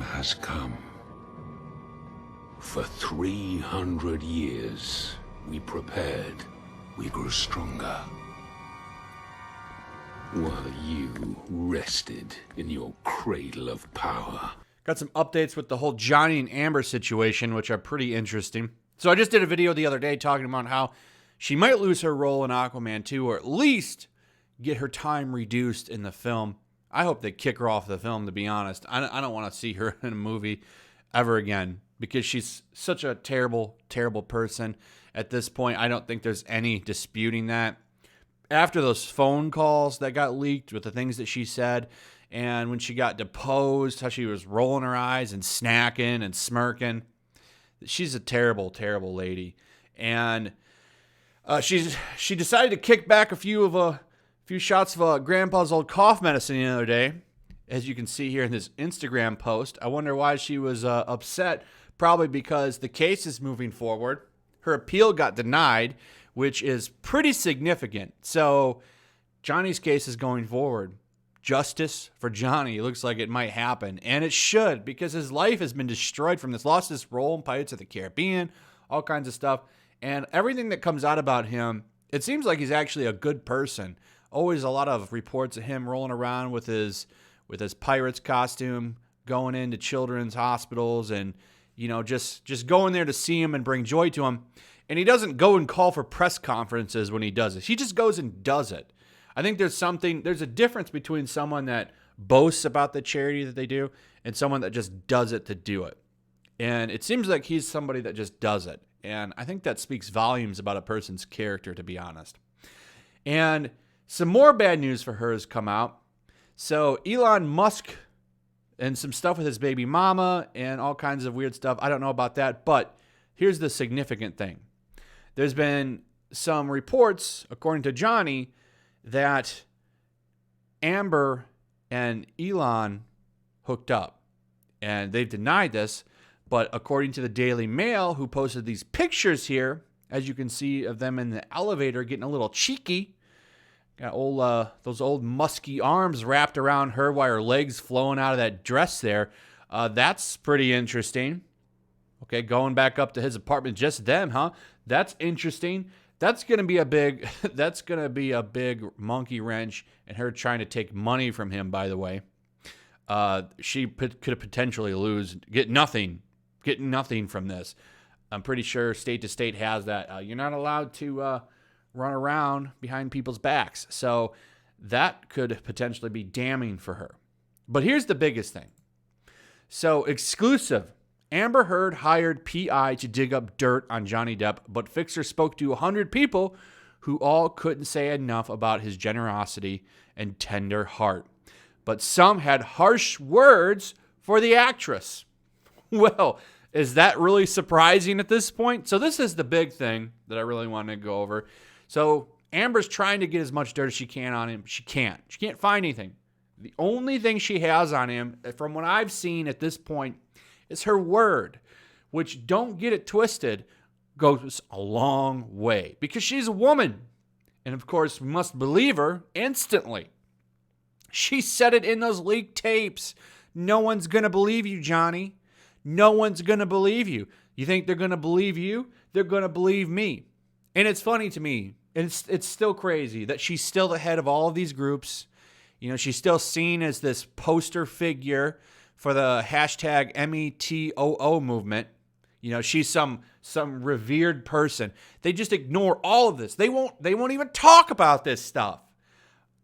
has come. For 300 years, we prepared, we grew stronger. While you rested in your cradle of power. Got some updates with the whole Johnny and Amber situation, which are pretty interesting. So I just did a video the other day talking about how she might lose her role in Aquaman 2, or at least get her time reduced in the film. I hope they kick her off the film, to be honest. I don't want to see her in a movie ever again, because she's such a terrible, terrible person. At this point, I don't think there's any disputing that. After those phone calls that got leaked with the things that she said, and when she got deposed, how she was rolling her eyes and snacking and smirking, she's a terrible, terrible lady. And she decided to kick back a few shots of Grandpa's old cough medicine the other day, as you can see here in this Instagram post. I wonder why she was upset. Probably because the case is moving forward. Her appeal got denied, which is pretty significant. So Johnny's case is going forward. Justice for Johnny. It looks like it might happen. And it should, because his life has been destroyed from this. Lost his role in Pirates of the Caribbean, all kinds of stuff. And everything that comes out about him, it seems like he's actually a good person. Always a lot of reports of him rolling around with his Pirates costume, going into children's hospitals and, you know, just going there to see him and bring joy to him. And he doesn't go and call for press conferences when he does it. He just goes and does it. I think there's a difference between someone that boasts about the charity that they do and someone that just does it to do it. And it seems like he's somebody that just does it. And I think that speaks volumes about a person's character, to be honest. And some more bad news for her has come out. So Elon Musk and some stuff with his baby mama and all kinds of weird stuff. I don't know about that, but here's the significant thing. There's been some reports, according to Johnny, that Amber and Elon hooked up. And they've denied this, but according to the Daily Mail, who posted these pictures here, as you can see of them in the elevator getting a little cheeky, got those old musky arms wrapped around her while her legs flowing out of that dress there. That's pretty interesting. Okay, going back up to his apartment, just them, huh? That's interesting. That's gonna be a big monkey wrench, and her trying to take money from him. By the way, she could potentially get nothing from this. I'm pretty sure state to state has that. You're not allowed to run around behind people's backs, so that could potentially be damning for her. But here's the biggest thing. So exclusive. Amber Heard hired PI to dig up dirt on Johnny Depp, but Fixer spoke to 100 people who all couldn't say enough about his generosity and tender heart. But some had harsh words for the actress. Well, is that really surprising at this point? So this is the big thing that I really want to go over. So Amber's trying to get as much dirt as she can on him. She can't. She can't find anything. The only thing she has on him, from what I've seen at this point, is her word, which, don't get it twisted, goes a long way because she's a woman. And of course, we must believe her instantly. She said it in those leaked tapes. No one's going to believe you, Johnny. No one's going to believe you. You think they're going to believe you? They're going to believe me. And it's funny to me, and it's still crazy that she's still the head of all of these groups. You know, she's still seen as this poster figure for the hashtag METOO movement. You know, she's some revered person. They just ignore all of this. They won't even talk about this stuff.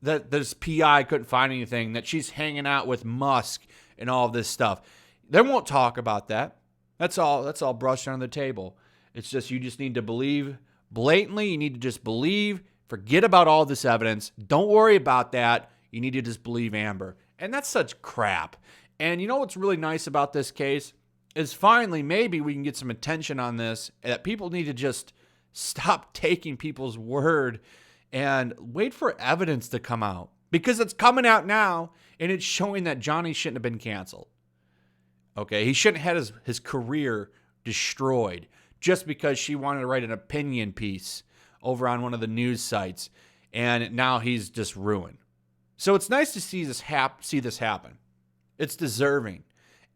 That this PI couldn't find anything, that she's hanging out with Musk and all of this stuff. They won't talk about that. That's all brushed under the table. It's just, you just need to believe blatantly. You need to just believe. Forget about all this evidence. Don't worry about that. You need to just believe Amber. And that's such crap. And you know what's really nice about this case is finally maybe we can get some attention on this, that people need to just stop taking people's word and wait for evidence to come out, because it's coming out now and it's showing that Johnny shouldn't have been canceled. Okay, he shouldn't have had his career destroyed just because she wanted to write an opinion piece over on one of the news sites, and now he's just ruined. So it's nice to see this happen. It's deserving.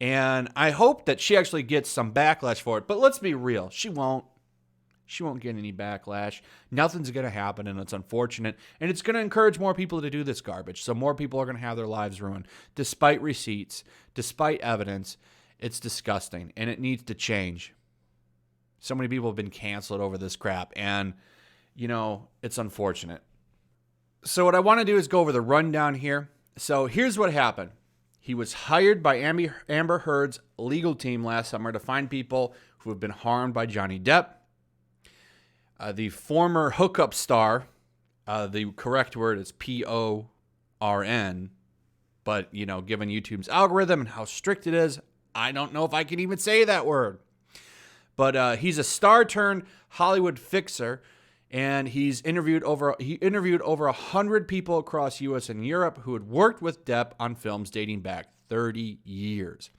And I hope that she actually gets some backlash for it. But let's be real. She won't. She won't get any backlash. Nothing's going to happen, and it's unfortunate. And it's going to encourage more people to do this garbage. So more people are going to have their lives ruined. Despite receipts, despite evidence, it's disgusting, and it needs to change. So many people have been canceled over this crap, and, it's unfortunate. So what I want to do is go over the rundown here. So here's what happened. He was hired by Amber Heard's legal team last summer to find people who have been harmed by Johnny Depp. The former hookup star, the correct word is PORN, but, given YouTube's algorithm and how strict it is, I don't know if I can even say that word. But he's a star turned Hollywood fixer, and he interviewed over 100 people across U.S. and Europe who had worked with Depp on films dating back 30 years.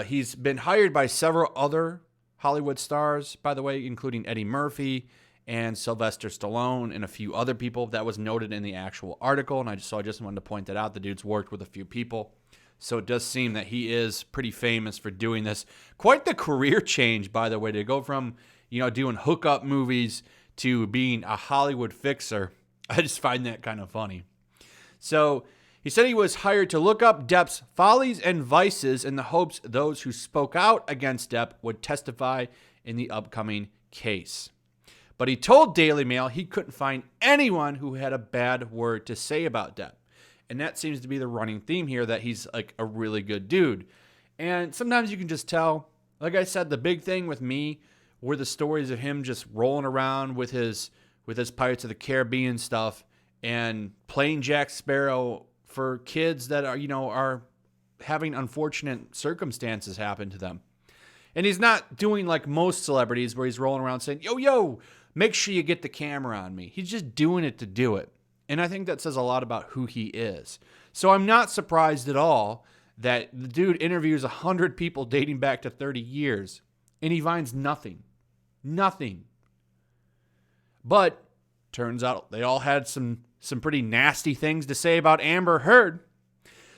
He's been hired by several other Hollywood stars, by the way, including Eddie Murphy and Sylvester Stallone and a few other people. That was noted in the actual article, and I just wanted to point that out. The dude's worked with a few people. So it does seem that he is pretty famous for doing this. Quite the career change, by the way, to go from, doing hookup movies to being a Hollywood fixer. I just find that kind of funny. So he said he was hired to look up Depp's follies and vices in the hopes those who spoke out against Depp would testify in the upcoming case. But he told Daily Mail he couldn't find anyone who had a bad word to say about Depp. And that seems to be the running theme here, that he's like a really good dude. And sometimes you can just tell. Like I said, the big thing with me were the stories of him just rolling around with his Pirates of the Caribbean stuff and playing Jack Sparrow for kids that are having unfortunate circumstances happen to them. And he's not doing like most celebrities where he's rolling around saying, yo, make sure you get the camera on me. He's just doing it to do it. And I think that says a lot about who he is. So I'm not surprised at all that the dude interviews 100 people dating back to 30 years and he finds nothing. Nothing. But turns out they all had some pretty nasty things to say about Amber Heard.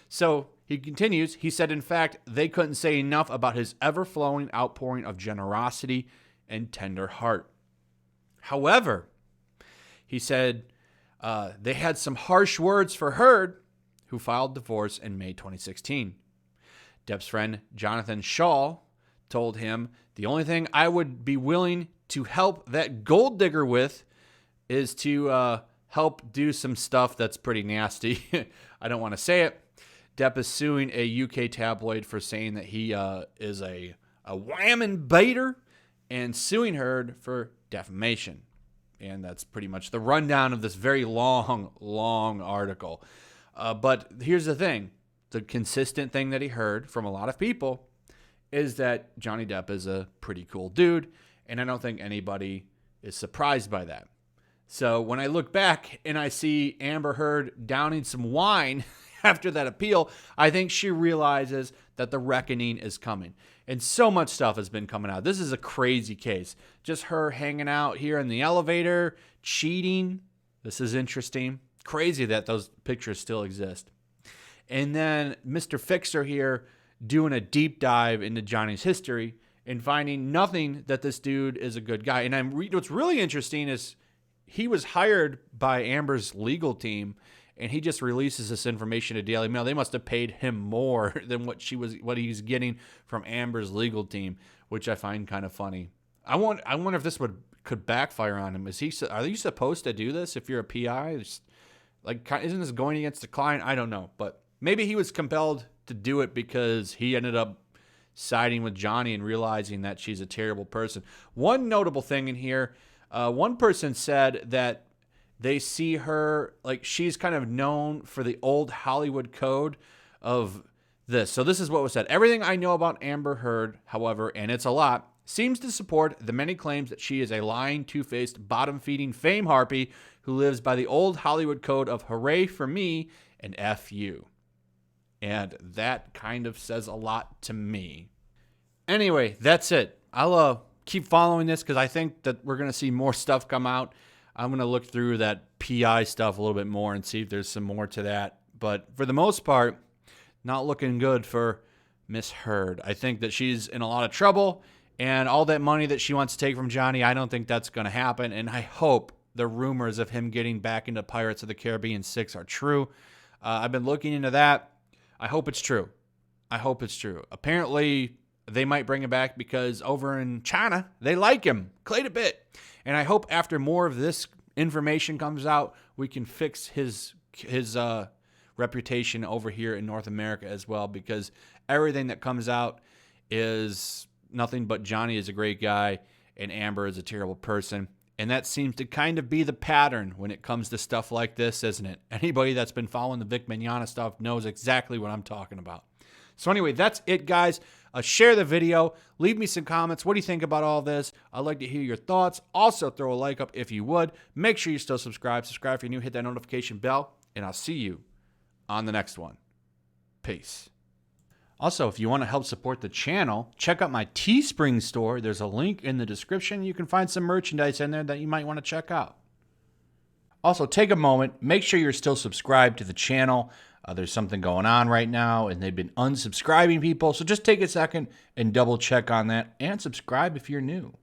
So he continues, he said, in fact, they couldn't say enough about his ever-flowing outpouring of generosity and tender heart. However, he said they had some harsh words for Heard, who filed divorce in May 2016. Depp's friend Jonathan Shaw told him, the only thing I would be willing to help that gold digger with is to help do some stuff that's pretty nasty. I don't want to say it. Depp is suing a UK tabloid for saying that he is a whamming baiter and suing Heard for defamation. And that's pretty much the rundown of this very long article. But here's the thing. The consistent thing that he heard from a lot of people is that Johnny Depp is a pretty cool dude. And I don't think anybody is surprised by that. So when I look back and I see Amber Heard downing some wine after that appeal, I think she realizes that the reckoning is coming. And so much stuff has been coming out. This is a crazy case. Just her hanging out here in the elevator, cheating. This is interesting. Crazy that those pictures still exist. And then Mr. Fixer here doing a deep dive into Johnny's history and finding nothing that this dude is a good guy. And what's really interesting is he was hired by Amber's legal team, and he just releases this information to Daily Mail. They must have paid him more than what he's getting from Amber's legal team, which I find kind of funny. I wonder if this could backfire on him. Are you supposed to do this if you're a PI? Isn't this going against the client? I don't know, but maybe he was compelled to do it because he ended up siding with Johnny and realizing that she's a terrible person. One notable thing in here, one person said that they see her, like she's kind of known for the old Hollywood code of this. So this is what was said. Everything I know about Amber Heard, however, and it's a lot, seems to support the many claims that she is a lying, two-faced, bottom-feeding fame harpy who lives by the old Hollywood code of hooray for me and F you. And that kind of says a lot to me. Anyway, that's it. I'll keep following this because I think that we're going to see more stuff come out. I'm going to look through that PI stuff a little bit more and see if there's some more to that. But for the most part, not looking good for misheard. I think that she's in a lot of trouble, and all that money that she wants to take from Johnny, I don't think that's going to happen. And I hope the rumors of him getting back into Pirates of the Caribbean 6 are true. I've been looking into that. I hope it's true. I hope it's true. Apparently, they might bring him back because over in China, they like him quite a bit. And I hope after more of this information comes out, we can fix his reputation over here in North America as well, because everything that comes out is nothing but Johnny is a great guy and Amber is a terrible person. And that seems to kind of be the pattern when it comes to stuff like this, isn't it? Anybody that's been following the Vic Mignogna stuff knows exactly what I'm talking about. So anyway, that's it, guys. Share the video. Leave me some comments. What do you think about all this? I'd like to hear your thoughts. Also, throw a like up if you would. Make sure you still subscribe. Subscribe if you're new. Hit that notification bell. And I'll see you on the next one. Peace. Also, if you want to help support the channel, check out my Teespring store. There's a link in the description. You can find some merchandise in there that you might want to check out. Also, take a moment. Make sure you're still subscribed to the channel. There's something going on right now, and they've been unsubscribing people. So just take a second and double check on that, and subscribe if you're new.